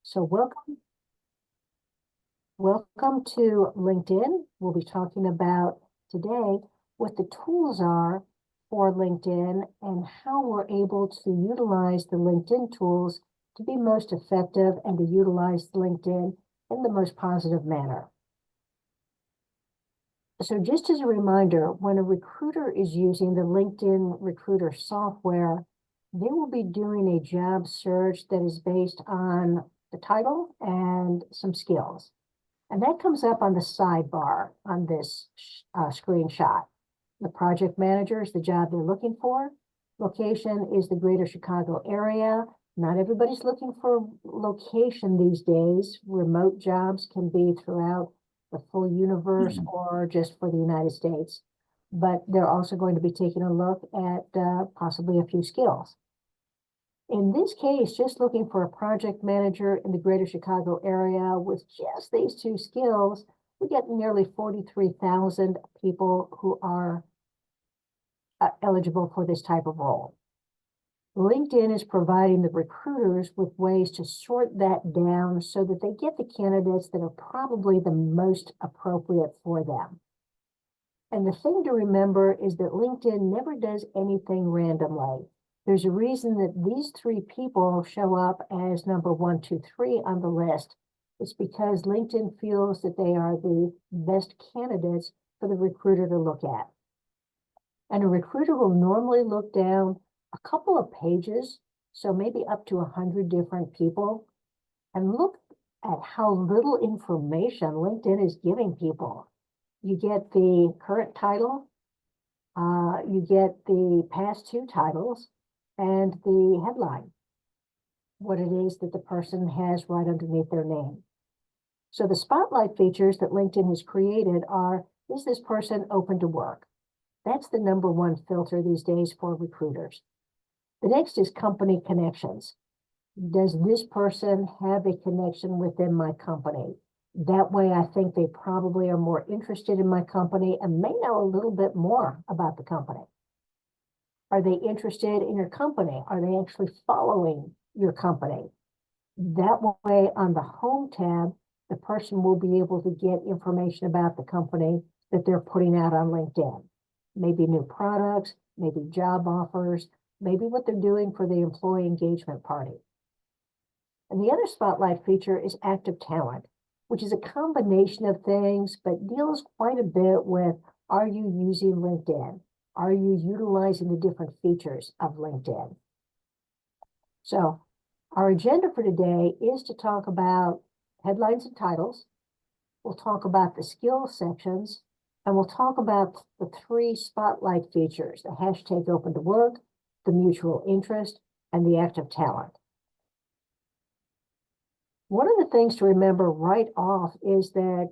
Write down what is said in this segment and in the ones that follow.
So welcome to LinkedIn. We'll be talking about today what the tools are for LinkedIn and how we're able to utilize the LinkedIn tools to be most effective and to utilize LinkedIn in the most positive manner. So just as a reminder, when a recruiter is using the LinkedIn recruiter software, they will be doing a job search that is based on the title and some skills. And that comes up on the sidebar on this screenshot. The project manager is the job they're looking for. Location is the greater Chicago area. Not everybody's looking for location these days. Remote jobs can be throughout the full universe or just for the United States. But they're also going to be taking a look at possibly a few skills. In this case, just looking for a project manager in the greater Chicago area with just these two skills, we get nearly 43,000 people who are eligible for this type of role. LinkedIn is providing the recruiters with ways to sort that down so that they get the candidates that are probably the most appropriate for them. And the thing to remember is that LinkedIn never does anything randomly. There's a reason that these three people show up as number 1, 2, 3 on the list. It's because LinkedIn feels that they are the best candidates for the recruiter to look at. And a recruiter will normally look down a couple of pages, so maybe up to 100 different people, and look at how little information LinkedIn is giving people. You get the current title, you get the past 2 titles, and the headline, what it is that the person has right underneath their name. So the spotlight features that LinkedIn has created are, is this person open to work? That's the number 1 filter these days for recruiters. The next is company connections. Does this person have a connection within my company? That way, I think they probably are more interested in my company and may know a little bit more about the company. Are they interested in your company? Are they actually following your company? That way, on the home tab, the person will be able to get information about the company that they're putting out on LinkedIn. Maybe new products, maybe job offers, maybe what they're doing for the employee engagement party. And the other spotlight feature is active talent, which is a combination of things, but deals quite a bit with, are you using LinkedIn? Are you utilizing the different features of LinkedIn? So our agenda for today is to talk about headlines and titles. We'll talk about the skill sections, and we'll talk about the 3 spotlight features, the hashtag open to work, the mutual interest, and the active talent. One of the things to remember right off is that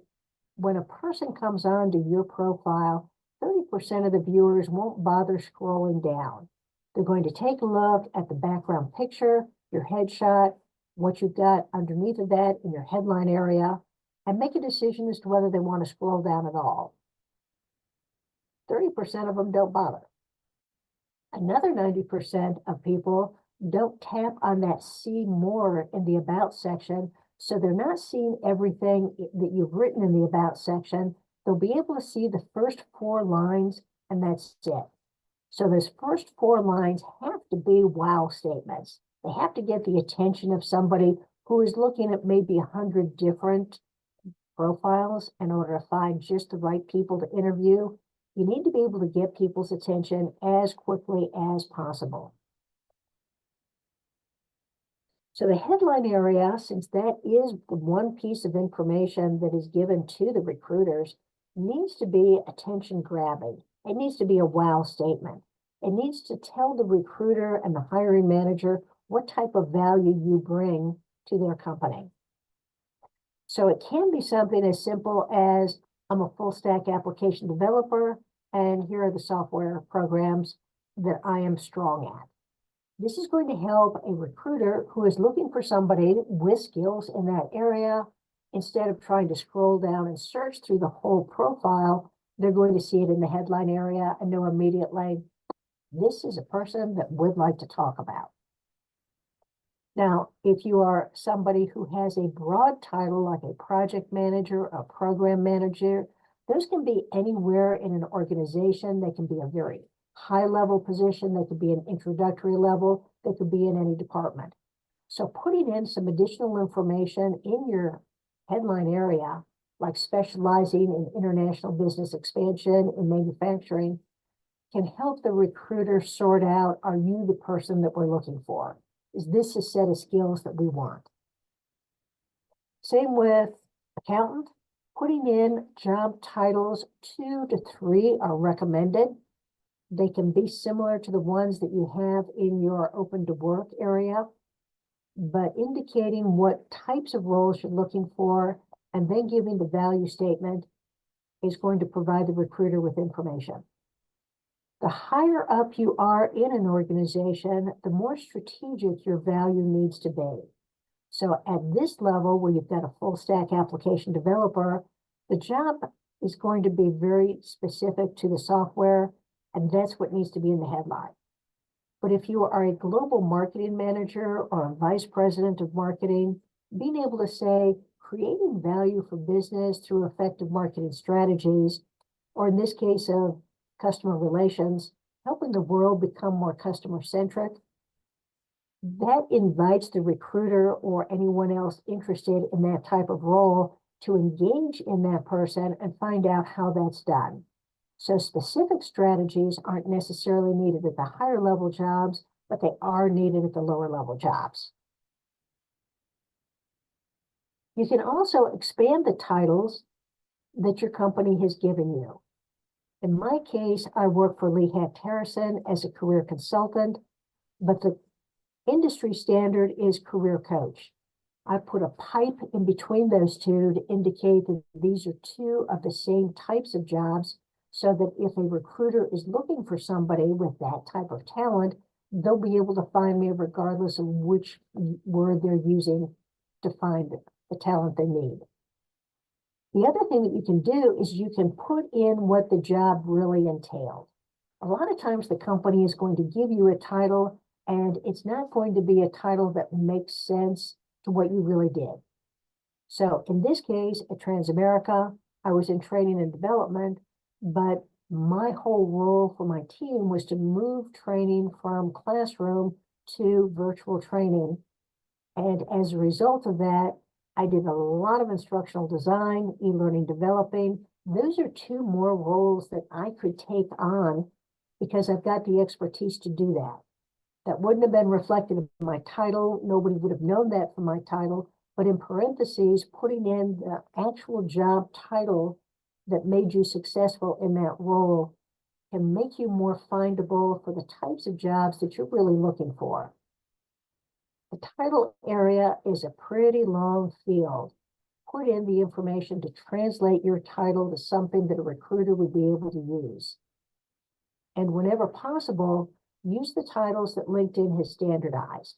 when a person comes on to your profile, 30% of the viewers won't bother scrolling down. They're going to take a look at the background picture, your headshot, what you've got underneath of that in your headline area, and make a decision as to whether they want to scroll down at all. 30% of them don't bother. Another 90% of people don't tap on that see more in the about section, so they're not seeing everything that you've written in the about section. They'll be able to see the first 4 lines, and that's it. So those first 4 lines have to be wow statements. They have to get the attention of somebody who is looking at maybe 100 different profiles in order to find just the right people to interview. You need to be able to get people's attention as quickly as possible. So the headline area, since that is the one piece of information that is given to the recruiters, needs to be attention grabbing. It needs to be a wow statement. It needs to tell the recruiter and the hiring manager what type of value you bring to their company. So it can be something as simple as, I'm a full stack application developer, and here are the software programs that I am strong at. This is going to help a recruiter who is looking for somebody with skills in that area. Instead of trying to scroll down and search through the whole profile, they're going to see it in the headline area and know immediately, this is a person that would like to talk about. Now, if you are somebody who has a broad title like a project manager, a program manager, those can be anywhere in an organization. They can be a very high level position. They could be an introductory level. They could be in any department. So putting in some additional information in your headline area, like specializing in international business expansion and manufacturing, can help the recruiter sort out, are you the person that we're looking for? Is this a set of skills that we want? Same with accountant. Putting in job titles 2 to 3 are recommended. They can be similar to the ones that you have in your open to work area, but indicating what types of roles you're looking for and then giving the value statement is going to provide the recruiter with information. The higher up you are in an organization, the more strategic your value needs to be. So at this level, where you've got a full stack application developer, the job is going to be very specific to the software, and that's what needs to be in the headline. But if you are a global marketing manager or a vice president of marketing, being able to say, creating value for business through effective marketing strategies, or in this case of customer relations, helping the world become more customer-centric, that invites the recruiter or anyone else interested in that type of role to engage in that person and find out how that's done. So specific strategies aren't necessarily needed at the higher level jobs, but they are needed at the lower level jobs. You can also expand the titles that your company has given you. In my case, I work for Lee Hecht Harrison as a career consultant, but the industry standard is career coach. I put a pipe in between those two to indicate that these are two of the same types of jobs, so that if a recruiter is looking for somebody with that type of talent, they'll be able to find me regardless of which word they're using to find the talent they need. The other thing that you can do is you can put in what the job really entailed. A lot of times the company is going to give you a title, and it's not going to be a title that makes sense to what you really did. So in this case, at Transamerica, I was in training and development, but my whole role for my team was to move training from classroom to virtual training. And as a result of that, I did a lot of instructional design, e-learning developing. Those are two more roles that I could take on because I've got the expertise to do that. That wouldn't have been reflected in my title. Nobody would have known that from my title. But in parentheses, putting in the actual job title that made you successful in that role can make you more findable for the types of jobs that you're really looking for. The title area is a pretty long field. Put in the information to translate your title to something that a recruiter would be able to use. And whenever possible, use the titles that LinkedIn has standardized.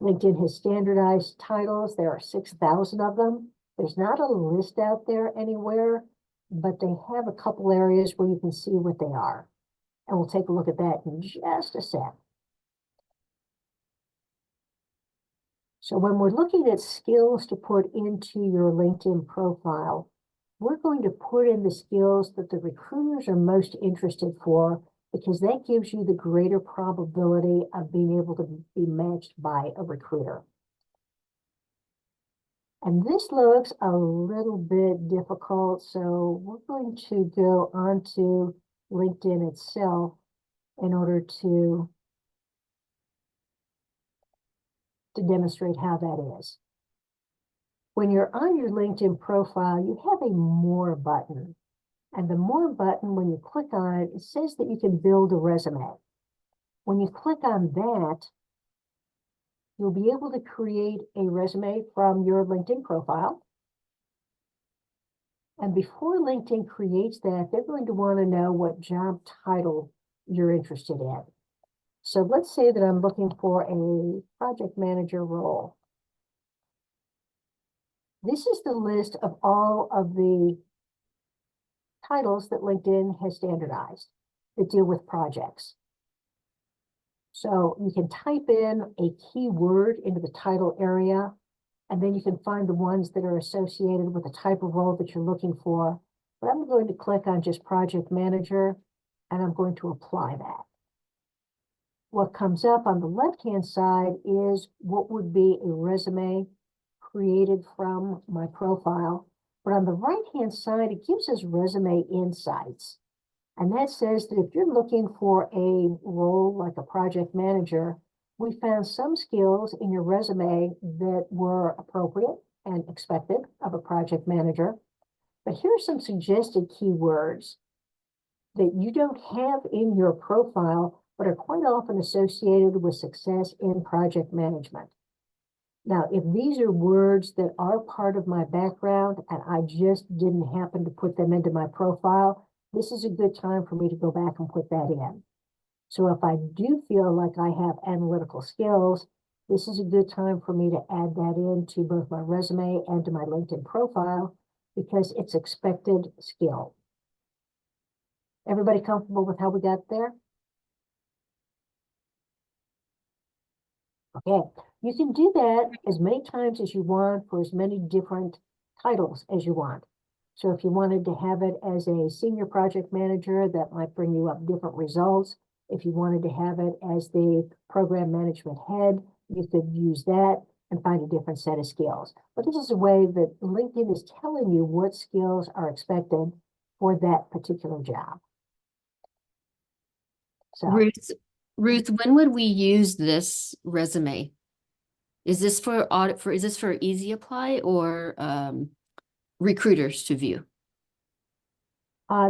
LinkedIn has standardized titles. There are 6,000 of them. There's not a list out there anywhere, but they have a couple areas where you can see what they are. And we'll take a look at that in just a sec. So when we're looking at skills to put into your LinkedIn profile, we're going to put in the skills that the recruiters are most interested for, because that gives you the greater probability of being able to be matched by a recruiter. And this looks a little bit difficult, so we're going to go onto LinkedIn itself in order to demonstrate how that is. When you're on your LinkedIn profile, you have a More button. And the More button, when you click on it, it says that you can build a resume. When you click on that, you'll be able to create a resume from your LinkedIn profile. And before LinkedIn creates that, they're going to want to know what job title you're interested in. So let's say that I'm looking for a project manager role. This is the list of all of the titles that LinkedIn has standardized that deal with projects. So you can type in a keyword into the title area, and then you can find the ones that are associated with the type of role that you're looking for. But I'm going to click on just project manager, and I'm going to apply that. What comes up on the left-hand side is what would be a resume created from my profile. But on the right-hand side, it gives us resume insights. And that says that if you're looking for a role like a project manager, we found some skills in your resume that were appropriate and expected of a project manager. But here are some suggested keywords that you don't have in your profile, but are quite often associated with success in project management. Now, if these are words that are part of my background and I just didn't happen to put them into my profile, this is a good time for me to go back and put that in. So if I do feel like I have analytical skills, this is a good time for me to add that into both my resume and to my LinkedIn profile because it's expected skill. Everybody comfortable with how we got there? Okay, you can do that as many times as you want for as many different titles as you want. So if you wanted to have it as a senior project manager, that might bring you up different results. If you wanted to have it as the program management head, you could use that and find a different set of skills. But this is a way that LinkedIn is telling you what skills are expected for that particular job. So Ruth, when would we use this resume? Is this for is this for Easy Apply or recruiters to view?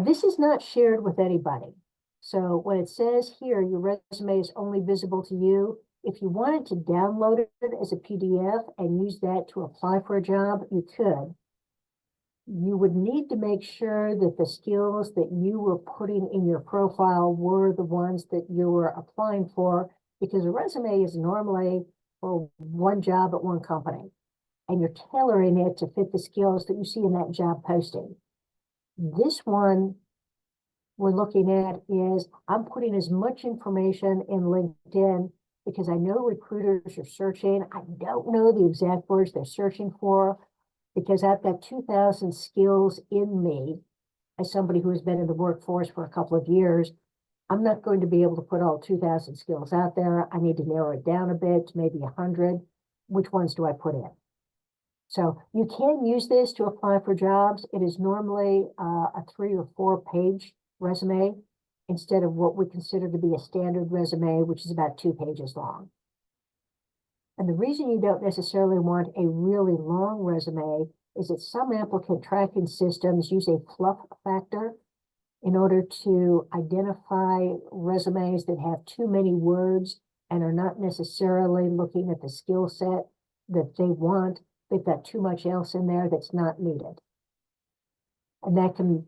This is not shared with anybody. So when it says here, your resume is only visible to you, if you wanted to download it as a PDF and use that to apply for a job, you could. You would need to make sure that the skills that you were putting in your profile were the ones that you were applying for, because a resume is normally for one job at one company, and you're tailoring it to fit the skills that you see in that job posting. This one we're looking at is I'm putting as much information in LinkedIn because I know recruiters are searching. I don't know the exact words they're searching for because I've got 2,000 skills in me as somebody who has been in the workforce for a couple of years. I'm not going to be able to put all 2,000 skills out there. I need to narrow it down a bit to maybe 100. Which ones do I put in? So you can use this to apply for jobs. It is normally a 3 or 4 page resume instead of what we consider to be a standard resume, which is about 2 pages long. And the reason you don't necessarily want a really long resume is that some applicant tracking systems use a fluff factor in order to identify resumes that have too many words and are not necessarily looking at the skill set that they want. They've got too much else in there that's not needed. And that can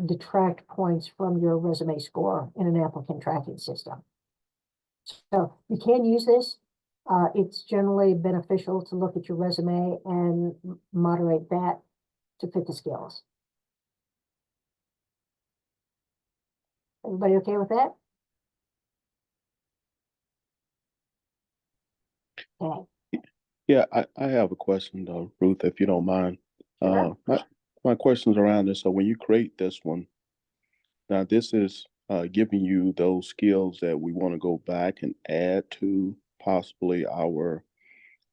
detract points from your resume score in an applicant tracking system. So you can use this. It's generally beneficial to look at your resume and moderate that to fit the skills. Everybody okay with that? Okay. Yeah, I have a question though, Ruth, if you don't mind. Sure. My question's around this. So when you create this one, now this is giving you those skills that we want to go back and add to possibly our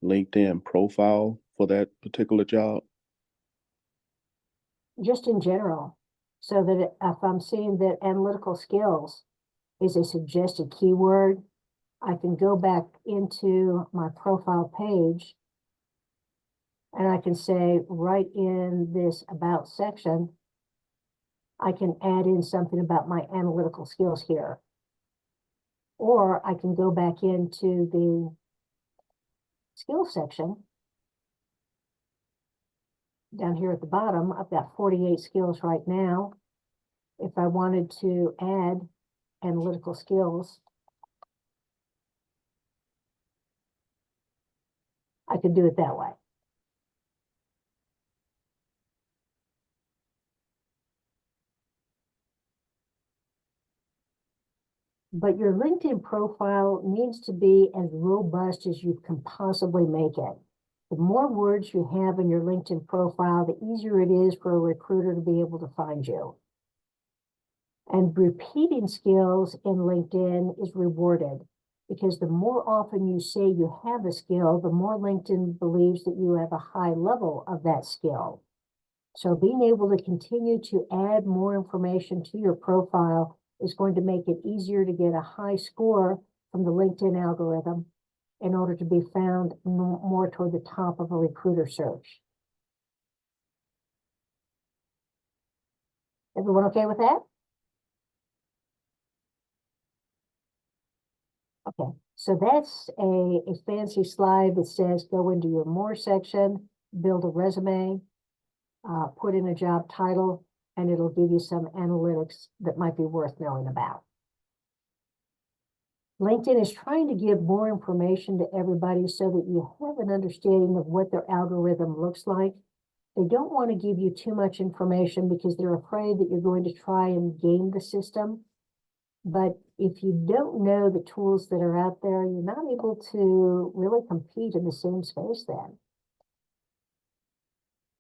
LinkedIn profile for that particular job. Just in general, so that if I'm seeing that analytical skills is a suggested keyword, I can go back into my profile page and I can say right in this about section, I can add in something about my analytical skills here. Or I can go back into the skills section. Down here at the bottom, I've got 48 skills right now. If I wanted to add analytical skills, I could do it that way. But your LinkedIn profile needs to be as robust as you can possibly make it. The more words you have in your LinkedIn profile, the easier it is for a recruiter to be able to find you. And repeating skills in LinkedIn is rewarded, because the more often you say you have a skill, the more LinkedIn believes that you have a high level of that skill. So being able to continue to add more information to your profile is going to make it easier to get a high score from the LinkedIn algorithm in order to be found more toward the top of a recruiter search. Everyone okay with that? Okay, so that's a fancy slide that says go into your more section, build a resume, put in a job title, and it'll give you some analytics that might be worth knowing about. LinkedIn is trying to give more information to everybody so that you have an understanding of what their algorithm looks like. They don't want to give you too much information because they're afraid that you're going to try and game the system. But if you don't know the tools that are out there, you're not able to really compete in the same space then.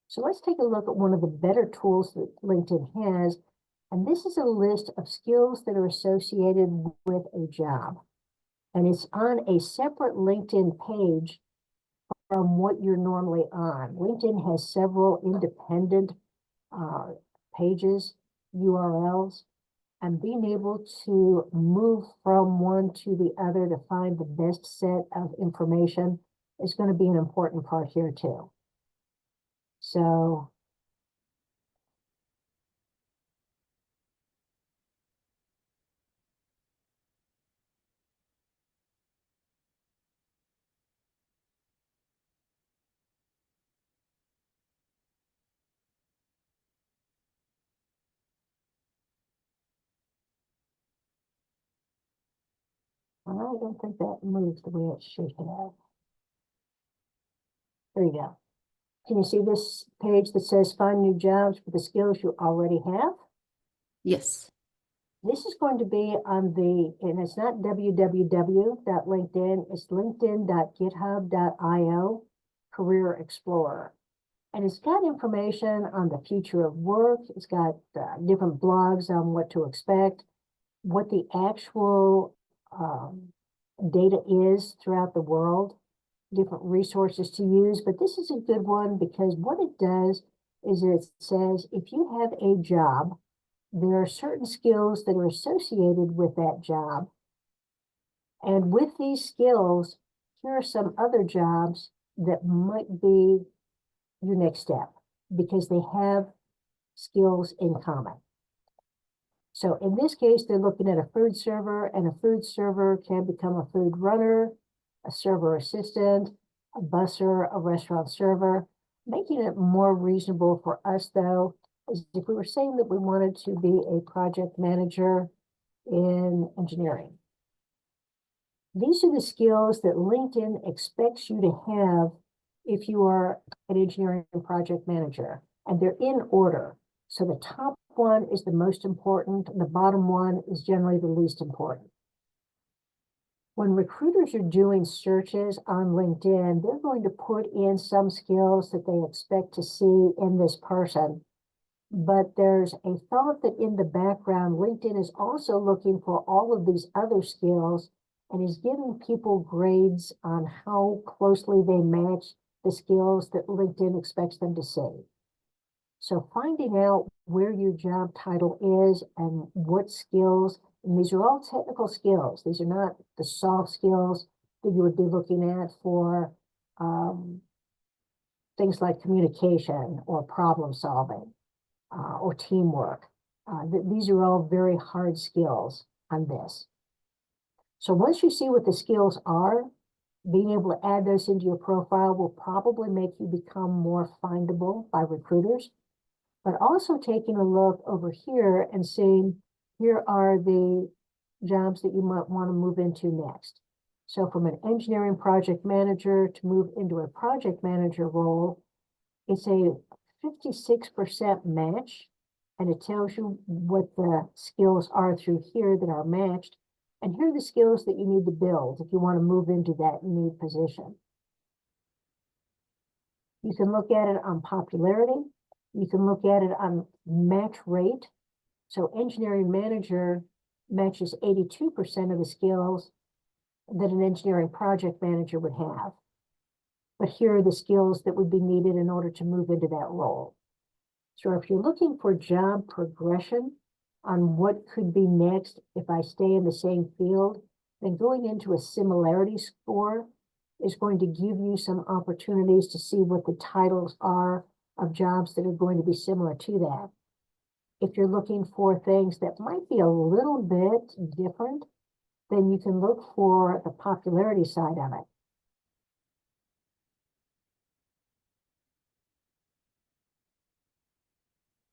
So let's take a look at one of the better tools that LinkedIn has. And this is a list of skills that are associated with a job. And it's on a separate LinkedIn page from what you're normally on. LinkedIn has several independent pages, URLs, and being able to move from one to the other to find the best set of information is going to be an important part here too. So I don't think that moves the way it should have. There you go. Can you see this page that says find new jobs for the skills you already have? Yes. This is going to be on the, and it's not www.linkedin, it's linkedin.github.io Career Explorer. And it's got information on the future of work. It's got different blogs on what to expect, what the actual data is throughout the world, different resources to use. But this is a good one because what it does is it says if you have a job, there are certain skills that are associated with that job. And with these skills, here are some other jobs that might be your next step because they have skills in common. So in this case, they're looking at a food server, and a food server can become a food runner, a server assistant, a busser, a restaurant server. Making it more reasonable for us, though, is if we were saying that we wanted to be a project manager in engineering. These are the skills that LinkedIn expects you to have if you are an engineering project manager, and they're in order. So the top one is the most important, and the bottom one is generally the least important. When recruiters are doing searches on LinkedIn, they're going to put in some skills that they expect to see in this person. But there's a thought that in the background, LinkedIn is also looking for all of these other skills and is giving people grades on how closely they match the skills that LinkedIn expects them to see. So finding out where your job title is and what skills, and these are all technical skills. These are not the soft skills that you would be looking at for things like communication or problem solving or teamwork. These are all very hard skills on this. So once you see what the skills are, being able to add those into your profile will probably make you become more findable by recruiters. But also taking a look over here and saying, here are the jobs that you might want to move into next. So from an engineering project manager to move into a project manager role, it's a 56% match, and it tells you what the skills are through here that are matched. And here are the skills that you need to build if you want to move into that new position. You can look at it on popularity. You can look at it on match rate. So engineering manager matches 82% of the skills that an engineering project manager would have. But here are the skills that would be needed in order to move into that role. So if you're looking for job progression on what could be next if I stay in the same field, then going into a similarity score is going to give you some opportunities to see what the titles are of jobs that are going to be similar to that. If you're looking for things that might be a little bit different, then you can look for the popularity side of it.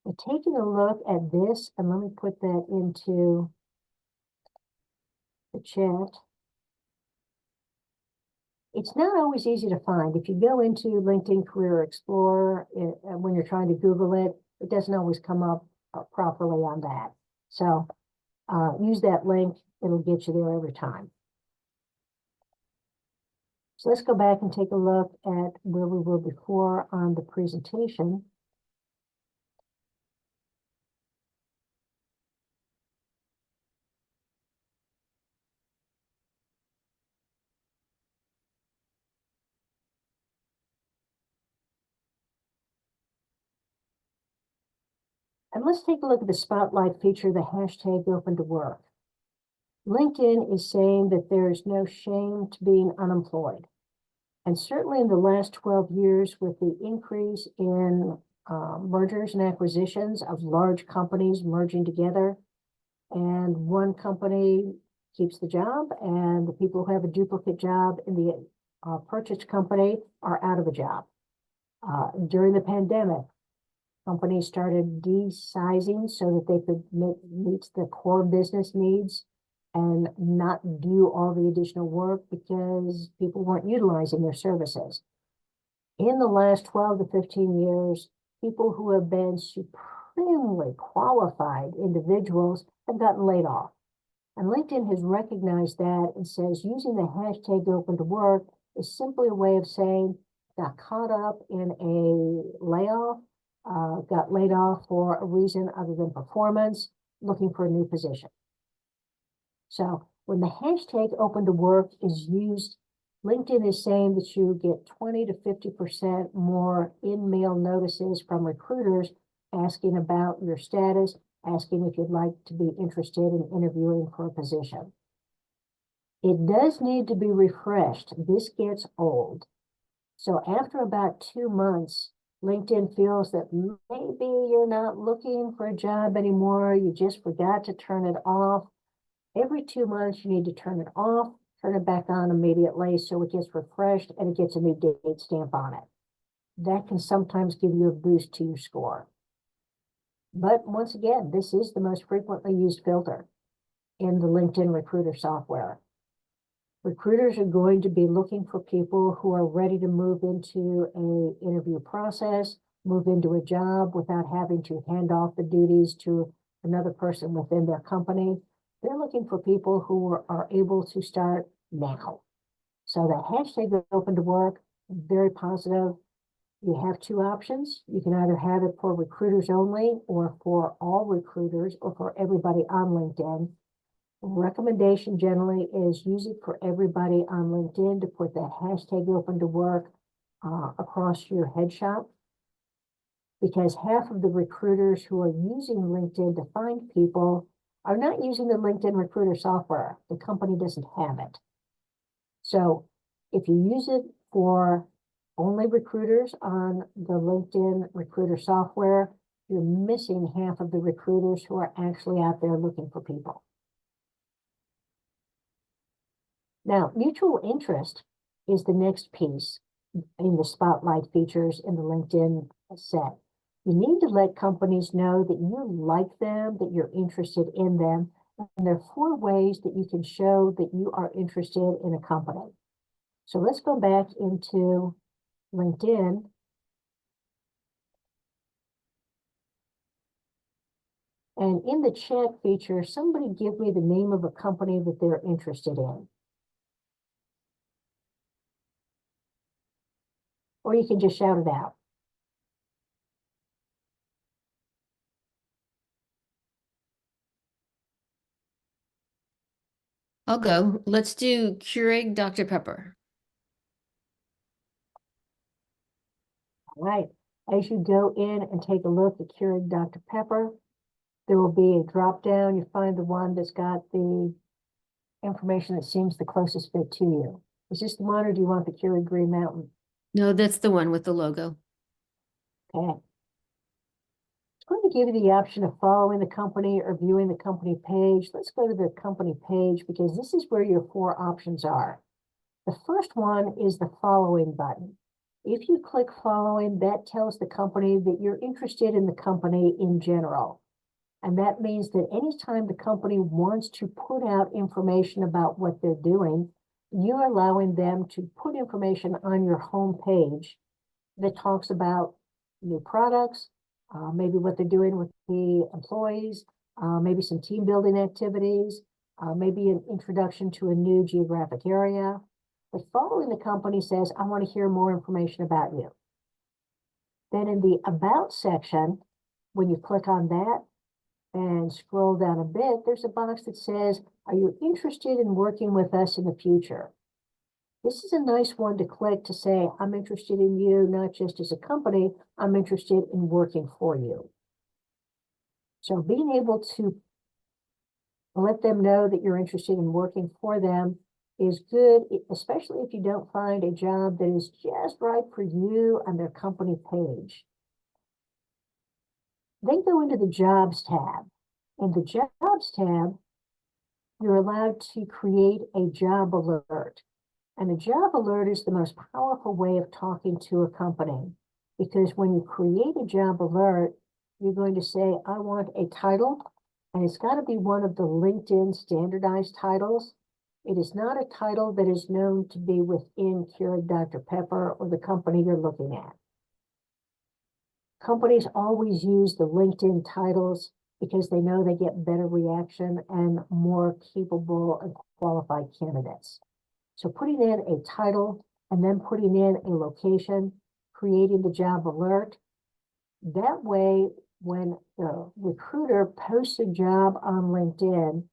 But taking a look at this, and let me put that into the chat. It's not always easy to find. If you go into LinkedIn Career Explorer, when you're trying to Google it, it doesn't always come up properly on that. So use that link. It'll get you there every time. So let's go back and take a look at where we were before on the presentation. And let's take a look at the spotlight feature, the hashtag open to work. LinkedIn is saying that there is no shame to being unemployed. And certainly in the last 12 years, with the increase in mergers and acquisitions of large companies merging together, and one company keeps the job, and the people who have a duplicate job in the purchased company are out of a job. During the pandemic, companies started desizing so that they could meet the core business needs and not do all the additional work because people weren't utilizing their services. In the last 12 to 15 years, people who have been supremely qualified individuals have gotten laid off. And LinkedIn has recognized that and says using the hashtag open to work is simply a way of saying, got caught up in a layoff, got laid off for a reason other than performance, looking for a new position. So when the hashtag open to work is used, LinkedIn is saying that you get 20 to 50% more in-mail notices from recruiters asking about your status, asking if you'd like to be interested in interviewing for a position. It does need to be refreshed. This gets old. So after about 2 months, LinkedIn feels that maybe you're not looking for a job anymore. You just forgot to turn it off. Every 2 months, you need to turn it off, turn it back on immediately so it gets refreshed and it gets a new date stamp on it. That can sometimes give you a boost to your score. But once again, this is the most frequently used filter in the LinkedIn recruiter software. Recruiters are going to be looking for people who are ready to move into an interview process, move into a job without having to hand off the duties to another person within their company. They're looking for people who are able to start now. So the hashtag open to work, very positive. You have 2 options. You can either have it for recruiters only or for all recruiters or for everybody on LinkedIn. Recommendation generally is use it for everybody on LinkedIn to put that hashtag open to work across your headshot, because half of the recruiters who are using LinkedIn to find people are not using the LinkedIn recruiter software. The company doesn't have it. So if you use it for only recruiters on the LinkedIn recruiter software, you're missing half of the recruiters who are actually out there looking for people. Now, mutual interest is the next piece in the spotlight features in the LinkedIn set. You need to let companies know that you like them, that you're interested in them. And there are 4 ways that you can show that you are interested in a company. So let's go back into LinkedIn. And in the chat feature, somebody give me the name of a company that they're interested in. Or you can just shout it out. I'll go. Let's do Keurig Dr. Pepper. All right. As you go in and take a look at Keurig Dr. Pepper, there will be a drop down. You find the one that's got the information that seems the closest fit to you. Is this the one, or do you want the Keurig Green Mountain? No, that's the one with the logo. Okay. It's going to give you the option of following the company or viewing the company page. Let's go to the company page because this is where your 4 options are. The first one is the following button. If you click following, that tells the company that you're interested in the company in general. And that means that anytime the company wants to put out information about what they're doing, you're allowing them to put information on your home page that talks about new products, maybe what they're doing with the employees, maybe some team building activities, maybe an introduction to a new geographic area. But following the company says, I want to hear more information about you. Then in the About section, when you click on that and scroll down a bit, there's a box that says, are you interested in working with us in the future? This is a nice one to click to say, I'm interested in you, not just as a company, I'm interested in working for you. So being able to let them know that you're interested in working for them is good, especially if you don't find a job that is just right for you on their company page. Then go into the Jobs tab. In the Jobs tab, you're allowed to create a job alert. And a job alert is the most powerful way of talking to a company, because when you create a job alert, you're going to say, I want a title, and it's got to be one of the LinkedIn standardized titles. It is not a title that is known to be within Keurig Dr. Pepper or the company you're looking at. Companies always use the LinkedIn titles because they know they get better reaction and more capable and qualified candidates. So putting in a title and then putting in a location, creating the job alert, that way when the recruiter posts a job on LinkedIn,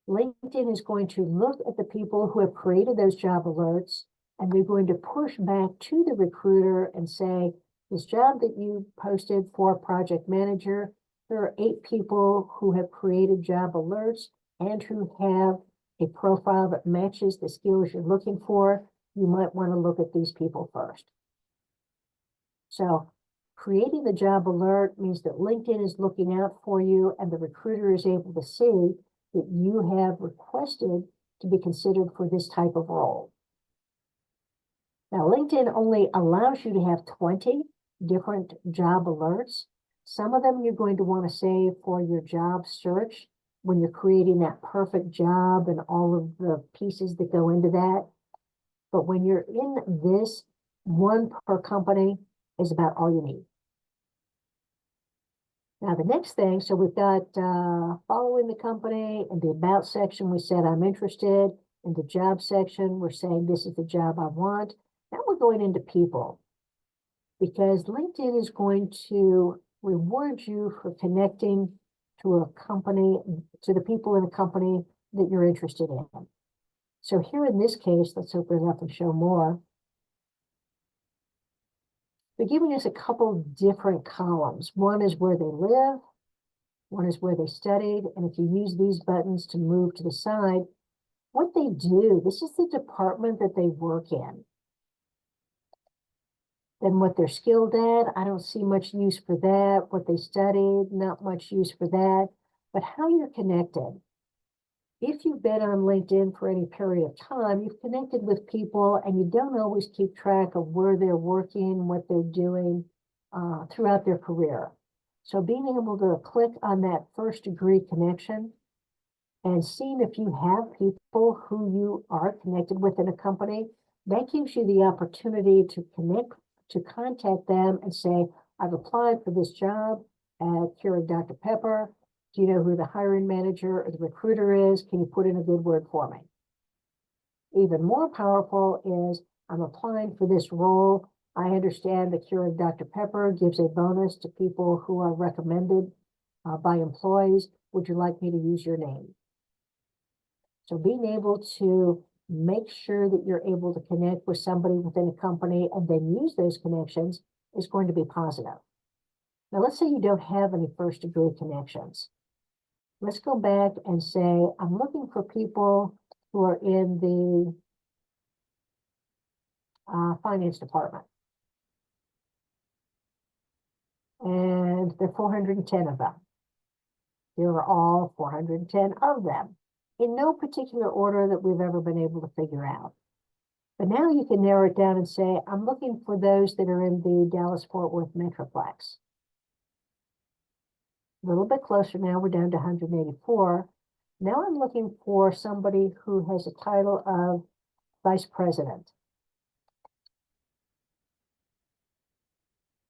LinkedIn is going to look at the people who have created those job alerts, and they're going to push back to the recruiter and say, this job that you posted for project manager, there are 8 people who have created job alerts and who have a profile that matches the skills you're looking for. You might want to look at these people first. So creating the job alert means that LinkedIn is looking out for you and the recruiter is able to see that you have requested to be considered for this type of role. Now, LinkedIn only allows you to have 20 different job alerts. Some of them you're going to want to save for your job search when you're creating that perfect job and all of the pieces that go into that. But when you're in this, 1 per company is about all you need. Now, the next thing, so we've got following the company. In the About section, we said I'm interested. In the Job section, we're saying this is the job I want. Now we're going into people, because LinkedIn is going to reward you for connecting to a company, to the people in a company that you're interested in. So here in this case, let's open it up and show more. They're giving us a couple different columns. One is where they live, one is where they studied, and if you use these buttons to move to the side, what they do, this is the department that they work in. Then what they're skilled at, I don't see much use for that. What they studied, not much use for that. But how you're connected. If you've been on LinkedIn for any period of time, you've connected with people and you don't always keep track of where they're working, what they're doing throughout their career. So being able to click on that first degree connection and seeing if you have people who you are connected with in a company, that gives you the opportunity to connect, to contact them and say, I've applied for this job. at Keurig Dr. Pepper. Do you know who the hiring manager or the recruiter is? Can you put in a good word for me? Even more powerful is, I'm applying for this role. I understand that Keurig Dr. Pepper gives a bonus to people who are recommended by employees. Would you like me to use your name? So being able to make sure that you're able to connect with somebody within a company and then use those connections is going to be positive. Now, let's say you don't have any first degree connections. Let's go back and say, I'm looking for people who are in the finance department. And there are 410 of them. There are all 410 of them, in no particular order that we've ever been able to figure out. But now you can narrow it down and say, I'm looking for those that are in the Dallas-Fort Worth Metroplex. A little bit closer now, we're down to 184. Now I'm looking for somebody who has a title of vice president.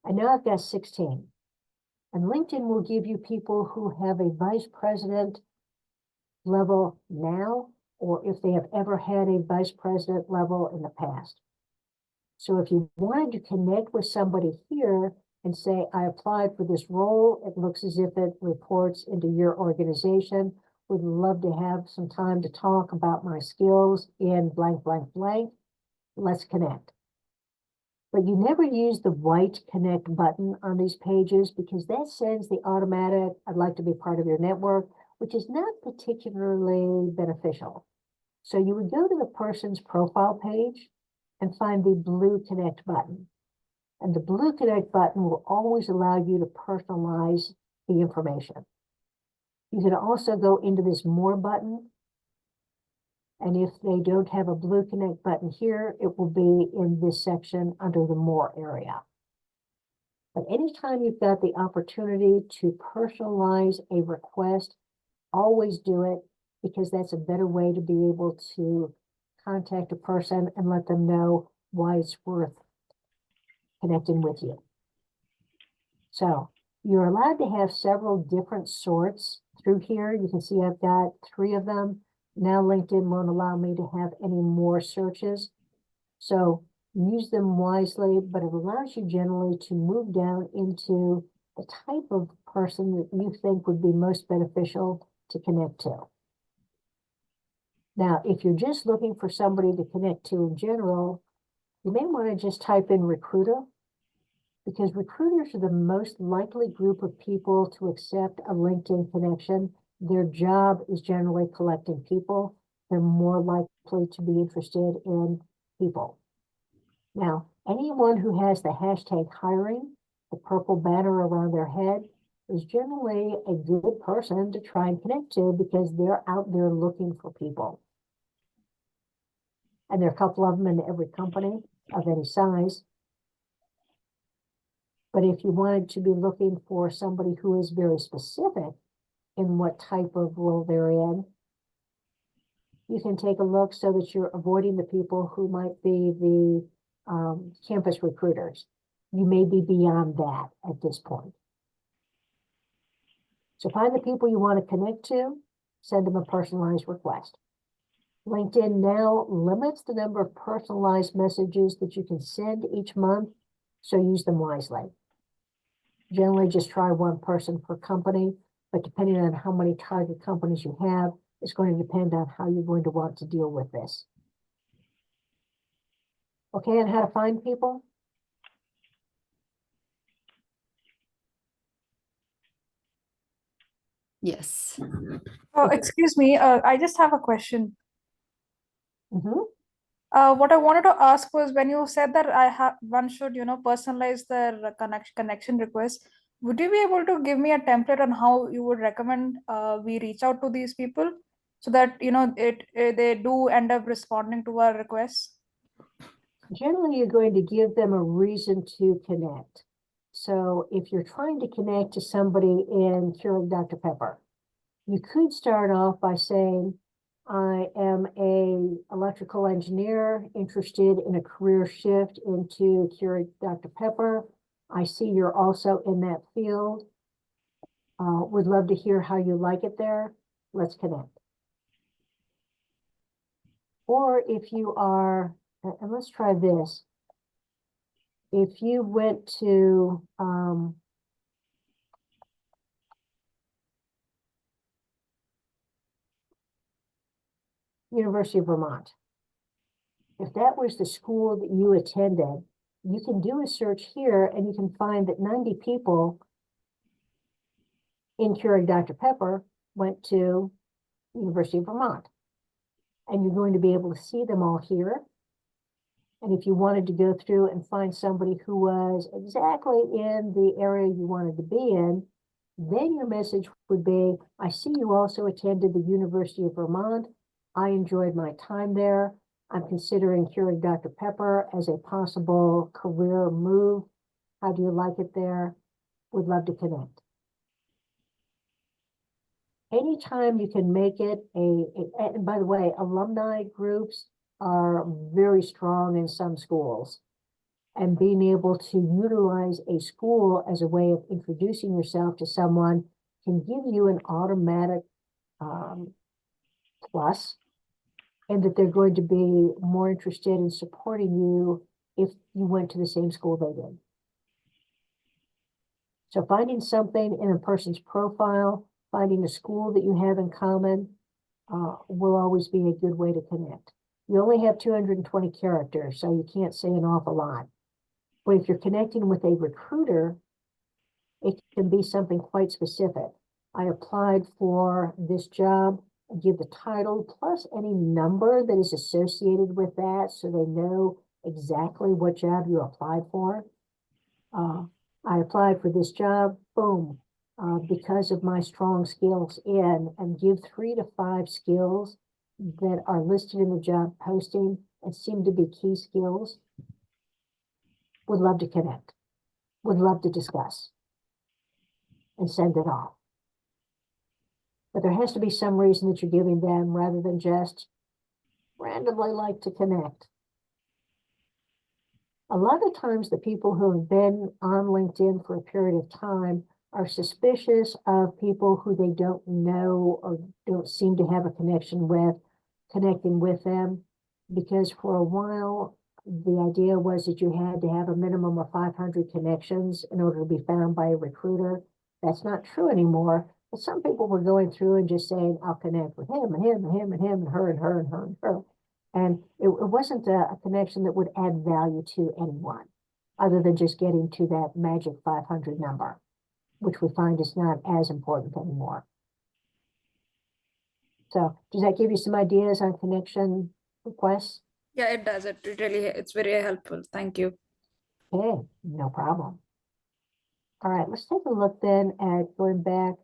And now I've got 16. And LinkedIn will give you people who have a vice president level now, or if they have ever had a vice president level in the past. So if you wanted to connect with somebody here and say, I applied for this role, it looks as if it reports into your organization, would love to have some time to talk about my skills in blank, blank, blank, let's connect. But you never use the white connect button on these pages because that sends the automatic, I'd like to be part of your network, which is not particularly beneficial. So you would go to the person's profile page and find the blue connect button. And the blue connect button will always allow you to personalize the information. You can also go into this more button. And if they don't have a blue connect button here, it will be in this section under the more area. But anytime you've got the opportunity to personalize a request, always do it, because that's a better way to be able to contact a person and let them know why it's worth connecting with you. So you're allowed to have several different sorts through here. You can see I've got 3 of them. Now LinkedIn won't allow me to have any more searches. So use them wisely, but it allows you generally to move down into the type of person that you think would be most beneficial to connect to. Now, if you're just looking for somebody to connect to in general, you may want to just type in recruiter, because recruiters are the most likely group of people to accept a LinkedIn connection. Their job is generally collecting people. They're more likely to be interested in people. Now, anyone who has the hashtag hiring, the purple banner around their head, is generally a good person to try and connect to because they're out there looking for people. And there are a couple of them in every company of any size. But if you wanted to be looking for somebody who is very specific in what type of role they're in, you can take a look so that you're avoiding the people who might be the campus recruiters. You may be beyond that at this point. So find the people you want to connect to, send them a personalized request. LinkedIn now limits the number of personalized messages that you can send each month, so use them wisely. Generally, just try one person per company, but depending on how many target companies you have, it's going to depend on how you're going to want to deal with this. Okay, and how to find people? Yes. Oh, excuse me. I just have a question. Mm-hmm. What I wanted to ask was when you said that one should, personalize their connection request. Would you be able to give me a template on how you would recommend we reach out to these people so that they do end up responding to our requests? Generally, you're going to give them a reason to connect. So if you're trying to connect to somebody in Keurig Dr. Pepper, you could start off by saying, I am an electrical engineer interested in a career shift into Keurig Dr. Pepper. I see you're also in that field. Would love to hear how you like it there. Let's connect. Or if you are, and let's try this. If you went to University of Vermont, if that was the school that you attended, you can do a search here and you can find that 90 people in Keurig Dr. Pepper went to University of Vermont. And you're going to be able to see them all here. And if you wanted to go through and find somebody who was exactly in the area you wanted to be in, then your message would be, I see you also attended the University of Vermont. I enjoyed my time there. I'm considering Keurig Dr. Pepper as a possible career move. How do you like it there? Would love to connect. Anytime you can make it and by the way, alumni groups are very strong in some schools. And being able to utilize a school as a way of introducing yourself to someone can give you an automatic plus, and that they're going to be more interested in supporting you if you went to the same school they did. So finding something in a person's profile, finding a school that you have in common will always be a good way to connect. You only have 220 characters, so you can't say an awful lot. But if you're connecting with a recruiter, it can be something quite specific. I applied for this job, give the title plus any number that is associated with that so they know exactly what job you applied for. I applied for this job, boom, because of my strong skills and give 3 to 5 skills that are listed in the job posting and seem to be key skills. Would love to connect, would love to discuss and send it off. But there has to be some reason that you're giving them rather than just randomly like to connect. A lot of times the people who have been on LinkedIn for a period of time are suspicious of people who they don't know or don't seem to have a connection with, connecting with them, because for a while, the idea was that you had to have a minimum of 500 connections in order to be found by a recruiter. That's not true anymore. But some people were going through and just saying, I'll connect with him and him and him and him and her and her and her and her. And it wasn't a connection that would add value to anyone other than just getting to that magic 500 number, which we find is not as important anymore. So does that give you some ideas on connection requests? Yeah, it does. It's very helpful. Thank you. Okay, no problem. All right, let's take a look then at going back.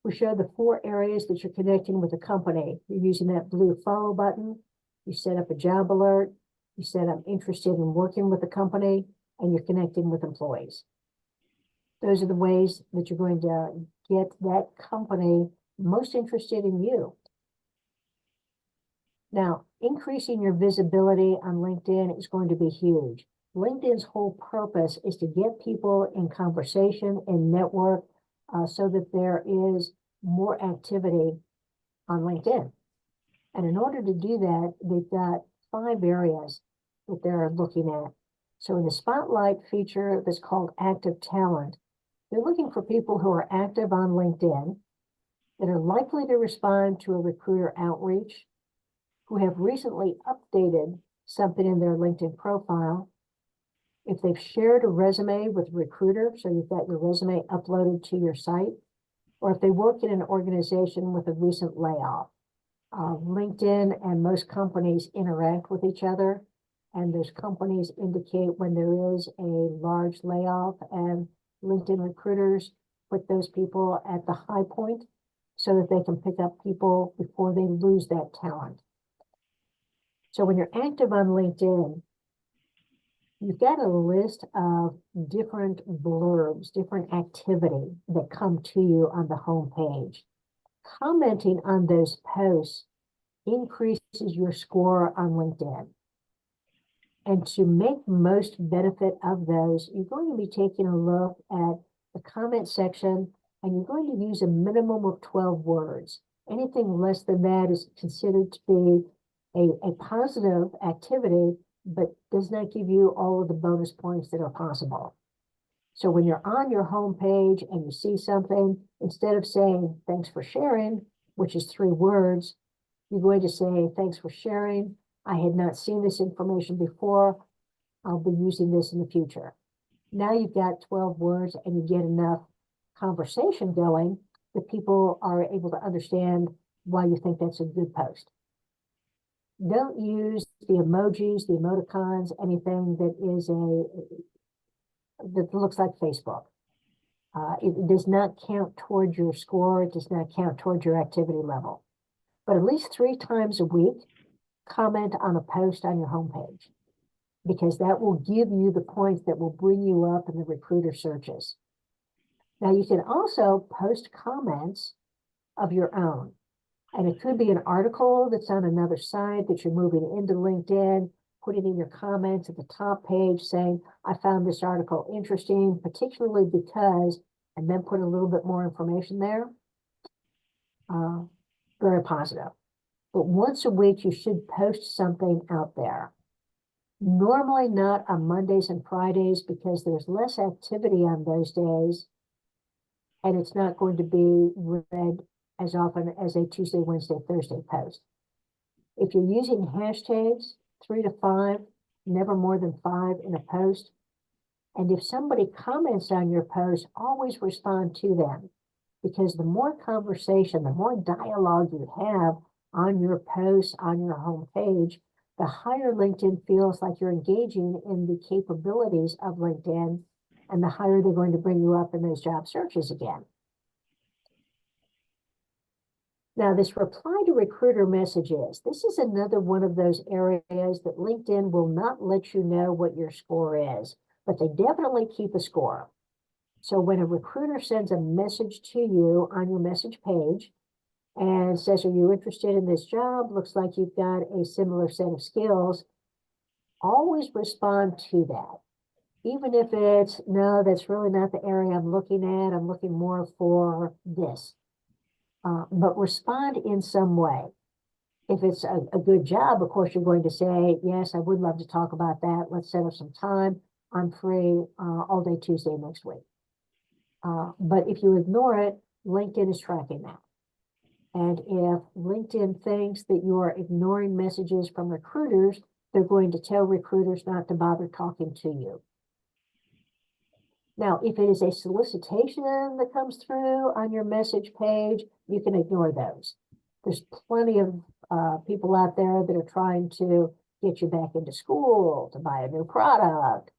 We show the 4 areas that you're connecting with a company. You're using that blue follow button. You set up a job alert. You said I'm interested in working with the company, and you're connecting with employees. Those are the ways that you're going to get that company most interested in you. Now, increasing your visibility on LinkedIn is going to be huge. LinkedIn's whole purpose is to get people in conversation and network so that there is more activity on LinkedIn. And in order to do that, they've got 5 areas that they're looking at. So in the Spotlight feature that's called Active Talent, they're looking for people who are active on LinkedIn, that are likely to respond to a recruiter outreach, who have recently updated something in their LinkedIn profile, if they've shared a resume with a recruiter, so you've got your resume uploaded to your site, or if they work in an organization with a recent layoff. LinkedIn and most companies interact with each other, and those companies indicate when there is a large layoff, and LinkedIn recruiters put those people at the high point so that they can pick up people before they lose that talent. So when you're active on LinkedIn, you've got a list of different blurbs, different activity that come to you on the home page. Commenting on those posts increases your score on LinkedIn. And to make most benefit of those, you're going to be taking a look at the comment section, and you're going to use a minimum of 12 words. Anything less than that is considered to be a positive activity, but does not give you all of the bonus points that are possible. So when you're on your home page and you see something, instead of saying, thanks for sharing, which is 3 words, you're going to say, thanks for sharing. I had not seen this information before. I'll be using this in the future. Now you've got 12 words and you get enough conversation going that people are able to understand why you think that's a good post. Don't use the emojis, the emoticons, anything that is that looks like Facebook. It does not count towards your score. It does not count towards your activity level. But at least 3 times a week, comment on a post on your homepage, because that will give you the points that will bring you up in the recruiter searches. Now you can also post comments of your own, and it could be an article that's on another site that you're moving into LinkedIn, putting in your comments at the top page saying, I found this article interesting, particularly because, and then put a little bit more information there. Very positive. But once a week, you should post something out there. Normally not on Mondays and Fridays because there's less activity on those days, and it's not going to be read as often as a Tuesday, Wednesday, Thursday post. If you're using hashtags, 3 to 5, never more than 5 in a post. And if somebody comments on your post, always respond to them, because the more conversation, the more dialogue you have on your posts, on your home page, the higher LinkedIn feels like you're engaging in the capabilities of LinkedIn, and the higher they're going to bring you up in those job searches again. Now, this reply to recruiter messages, this is another one of those areas that LinkedIn will not let you know what your score is, but they definitely keep a score. So when a recruiter sends a message to you on your message page and says, are you interested in this job? Looks like you've got a similar set of skills. Always respond to that. Even if it's, no, that's really not the area I'm looking at. I'm looking more for this. But respond in some way. If it's a good job, of course, you're going to say, yes, I would love to talk about that. Let's set up some time. I'm free all day Tuesday next week. But if you ignore it, LinkedIn is tracking that. And if LinkedIn thinks that you are ignoring messages from recruiters, they're going to tell recruiters not to bother talking to you. Now, if it is a solicitation that comes through on your message page, you can ignore those. There's plenty of people out there that are trying to get you back into school, to buy a new product.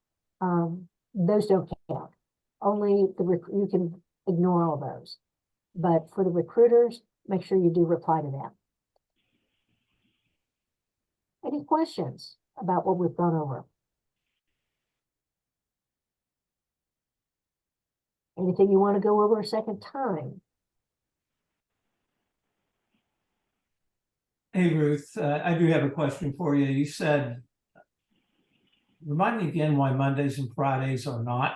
Those don't count. Only you can ignore all those. But for the recruiters, make sure you do reply to them. Any questions about what we've gone over? Anything you want to go over a second time? Hey, Ruth, I do have a question for you. You said, remind me again why Mondays and Fridays are not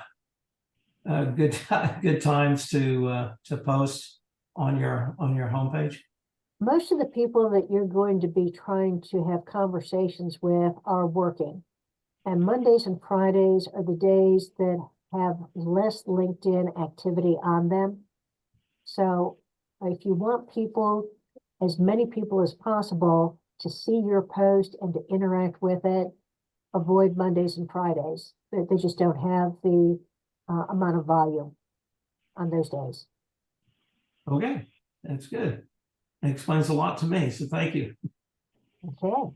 good times to post on your homepage. Most of the people that you're going to be trying to have conversations with are working, and Mondays and Fridays are the days that have less LinkedIn activity on them. So if you want people, as many people as possible, to see your post and to interact with it, avoid Mondays and Fridays. They just don't have the amount of volume on those days. Okay, that's good. It explains a lot to me, so thank you. Okay.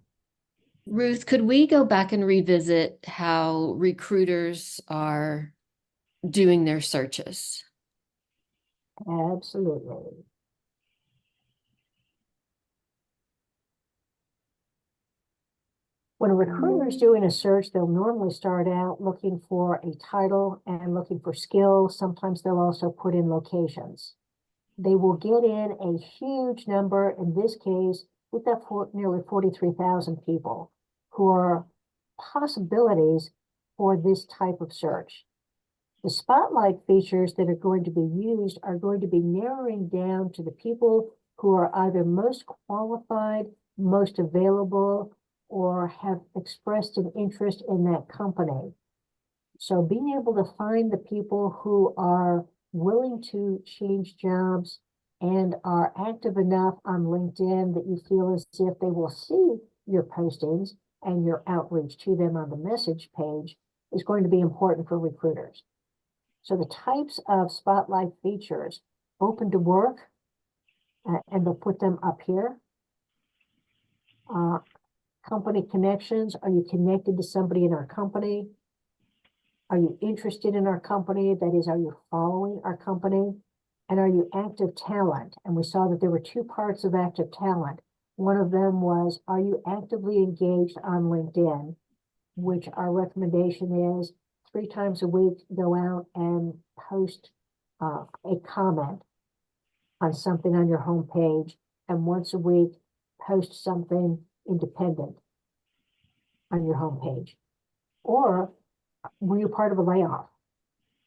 Ruth, could we go back and revisit how recruiters are doing their searches? Absolutely. When a recruiter is doing a search, they'll normally start out looking for a title and looking for skills. Sometimes they'll also put in locations. They will get in a huge number. In this case, we've got nearly 43,000 people who are possibilities for this type of search. The spotlight features that are going to be used are going to be narrowing down to the people who are either most qualified, most available, or have expressed an interest in that company. So being able to find the people who are willing to change jobs and are active enough on LinkedIn that you feel as if they will see your postings and your outreach to them on the message page is going to be important for recruiters. So the types of spotlight features, open to work, and they'll put them up here. Company connections, are you connected to somebody in our company? Are you interested in our company? That is, are you following our company? And are you active talent? And we saw that there were two parts of active talent. One of them was, are you actively engaged on LinkedIn? Which our recommendation is 3 times a week, go out and post a comment on something on your homepage, and once a week, post something independent on your homepage. Or were you part of a layoff?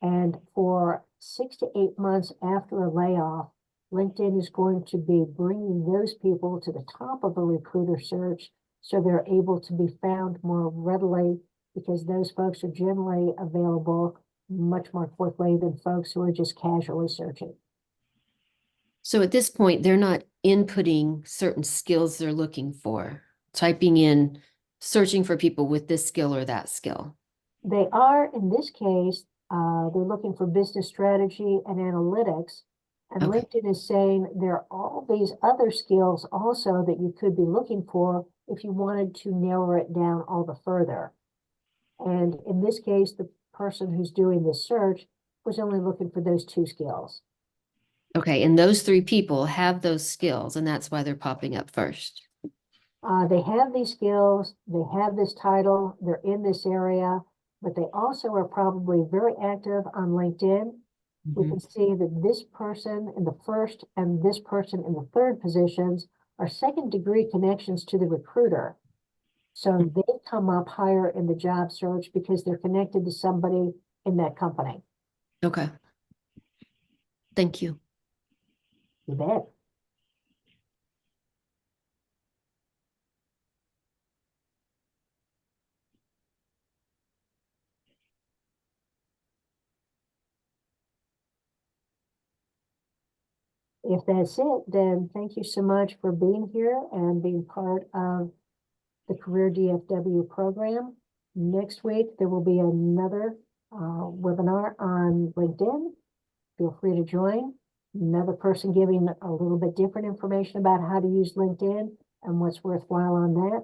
And for 6 to 8 months after a layoff, LinkedIn is going to be bringing those people to the top of a recruiter search so they're able to be found more readily, because those folks are generally available much more quickly than folks who are just casually searching. So at this point, they're not inputting certain skills they're looking for, typing in, searching for people with this skill or that skill. They are, in this case, they're looking for business strategy and analytics. And Okay. LinkedIn is saying there are all these other skills also that you could be looking for if you wanted to narrow it down all the further. And in this case, the person who's doing this search was only looking for those 2 skills. Okay, and those 3 people have those skills, and that's why they're popping up first. They have these skills, they have this title, they're in this area, but they also are probably very active on LinkedIn. We Mhm. can see that this person in the first and this person in the third positions are second-degree connections to the recruiter. So they come up higher in the job search because they're connected to somebody in that company. Okay. Thank you. You bet. If that's it, then thank you so much for being here and being part of the Career DFW program. Next week, there will be another webinar on LinkedIn. Feel free to join. Another person giving a little bit different information about how to use LinkedIn and what's worthwhile on that.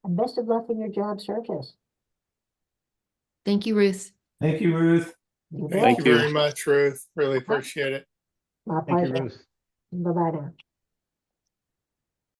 And best of luck in your job searches. Thank you, Ruth. Thank you, Ruth. You Thank bet. you. Very much, Ruth. Really appreciate it. My Thank you, pleasure. Ruth. Bye-bye now.